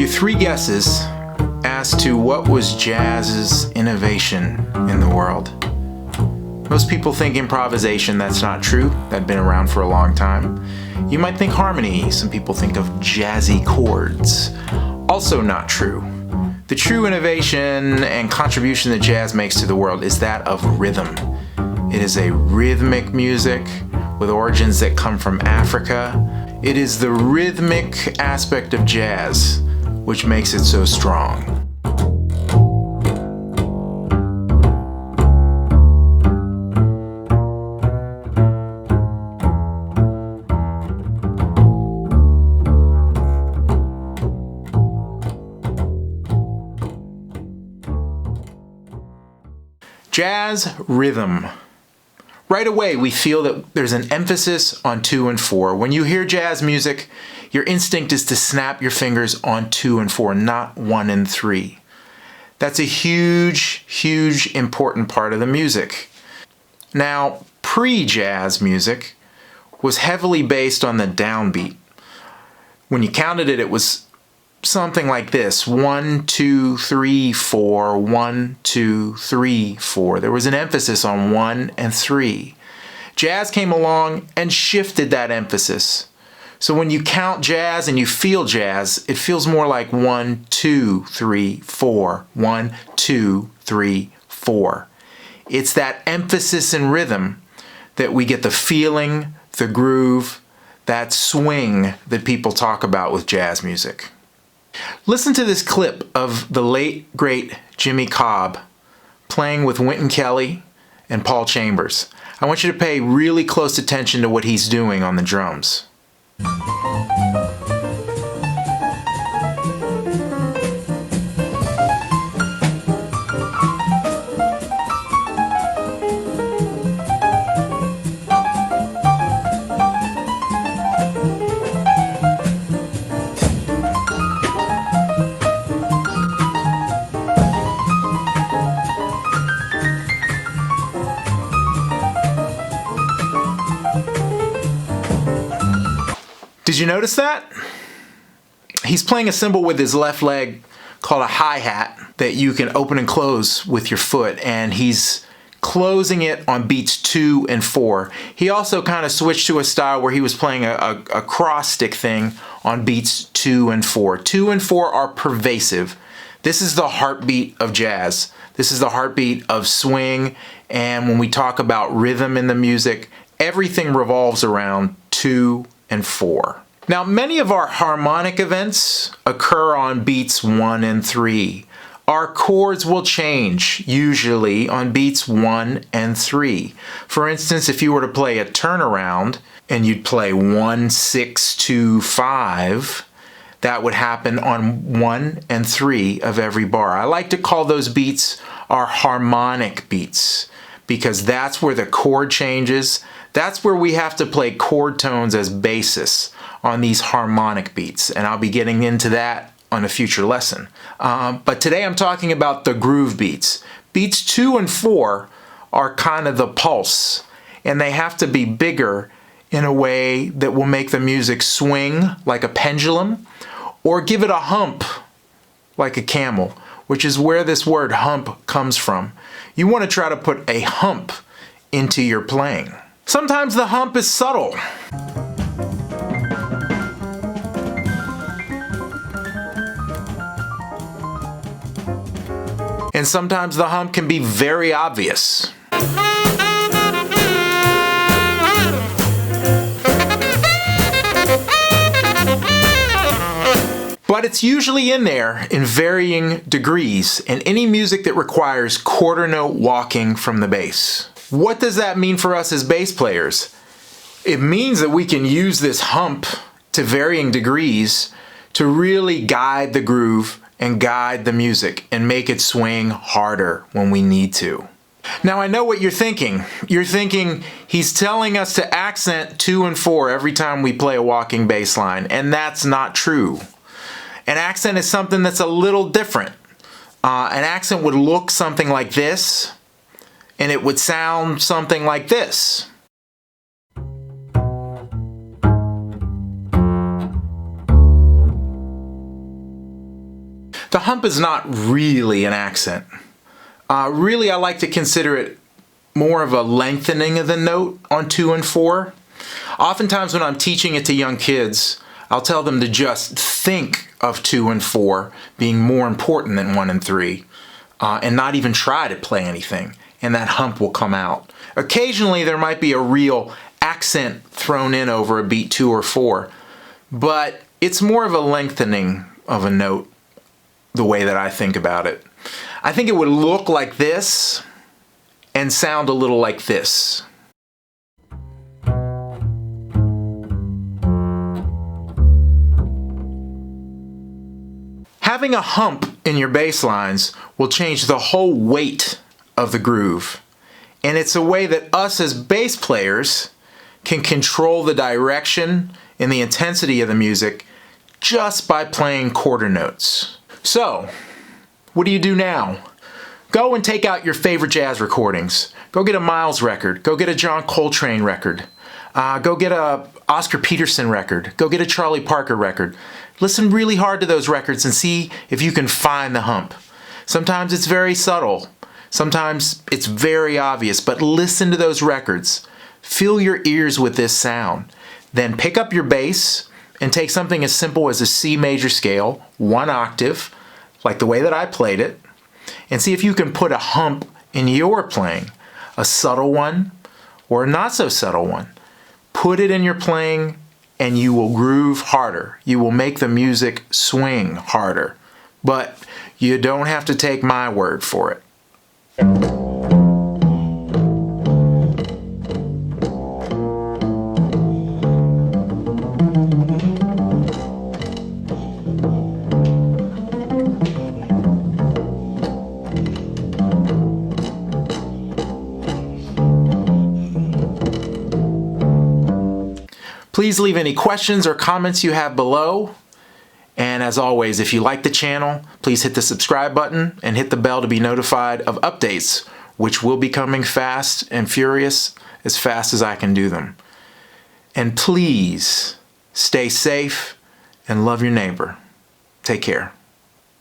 you 3 guesses as to what was jazz's innovation in the world. Most people think improvisation. That's not true. That'd been around for a long time. You might think harmony. Some people think of jazzy chords. Also not true. The true innovation and contribution that jazz makes to the world is that of rhythm. It is a rhythmic music with origins that come from Africa. It is the rhythmic aspect of jazz which makes it so strong. Jazz rhythm. Right away, we feel that there's an emphasis on 2 and 4. When you hear jazz music, your instinct is to snap your fingers on 2 and 4, not 1 and 3. That's a huge, important part of the music. Now, pre-jazz music was heavily based on the downbeat. When you counted it, it was something like this: 1, 2, 3, 4, 1, 2, 3, 4. There was an emphasis on 1 and 3. Jazz came along and shifted that emphasis. So when you count jazz and you feel jazz, it feels more like 1, 2, 3, 4, 1, 2, 3, 4. It's that emphasis in rhythm that we get the feeling, the groove, that swing that people talk about with jazz music. Listen to this clip of the late, great Jimmy Cobb playing with Wynton Kelly and Paul Chambers. I want you to pay really close attention to what he's doing on the drums. Did you notice that? He's playing a cymbal with his left leg called a hi-hat that you can open and close with your foot, and he's closing it on beats 2 and 4. He also kind of switched to a style where he was playing a cross stick thing on beats 2 and 4. 2 and 4 are pervasive. This is the heartbeat of jazz. This is the heartbeat of swing, and when we talk about rhythm in the music, everything revolves around 2 and 4. Now, many of our harmonic events occur on beats 1 and 3. Our chords will change, usually on beats 1 and 3. For instance, if you were to play a turnaround and you'd play 1, 6, 2, 5, that would happen on 1 and 3 of every bar. I like to call those beats our harmonic beats because that's where the chord changes. That's where we have to play chord tones as bassists on these harmonic beats, and I'll be getting into that on a future lesson. But today I'm talking about the groove beats. Beats 2 and 4 are kind of the pulse, and they have to be bigger in a way that will make the music swing like a pendulum, or give it a hump like a camel, which is where this word hump comes from. You want to try to put a hump into your playing. Sometimes the hump is subtle. And sometimes the hump can be very obvious. But it's usually in there in varying degrees in any music that requires quarter note walking from the bass. What does that mean for us as bass players? It means that we can use this hump to varying degrees to really guide the groove and guide the music and make it swing harder when we need to. Now I know what you're thinking. You're thinking he's telling us to accent 2 and 4 every time we play a walking bass line, and that's not true. An accent is something that's a little different. An accent would look something like this, and it would sound something like this. The hump is not really an accent. Really, I like to consider it more of a lengthening of the note on 2 and 4. Oftentimes when I'm teaching it to young kids, I'll tell them to just think of 2 and 4 being more important than 1 and 3, and not even try to play anything, and that hump will come out. Occasionally there might be a real accent thrown in over a beat 2 or 4, but it's more of a lengthening of a note the way that I think about it. I think it would look like this and sound a little like this. Having a hump in your bass lines will change the whole weight of the groove. And it's a way that us as bass players can control the direction and the intensity of the music just by playing quarter notes. So, what do you do now? Go and take out your favorite jazz recordings. Go get a Miles record. Go get a John Coltrane record. Go get a Oscar Peterson record. Go get a Charlie Parker record. Listen really hard to those records and see if you can find the hump. Sometimes it's very subtle. Sometimes it's very obvious, but listen to those records. Fill your ears with this sound. Then pick up your bass and take something as simple as a C major scale, 1 octave, like the way that I played it, and see if you can put a hump in your playing, a subtle one or a not so subtle one. Put it in your playing and you will groove harder. You will make the music swing harder. But you don't have to take my word for it. Please leave any questions or comments you have below. And as always, if you like the channel, please hit the subscribe button and hit the bell to be notified of updates, which will be coming fast and furious, as fast as I can do them. And please stay safe and love your neighbor. Take care.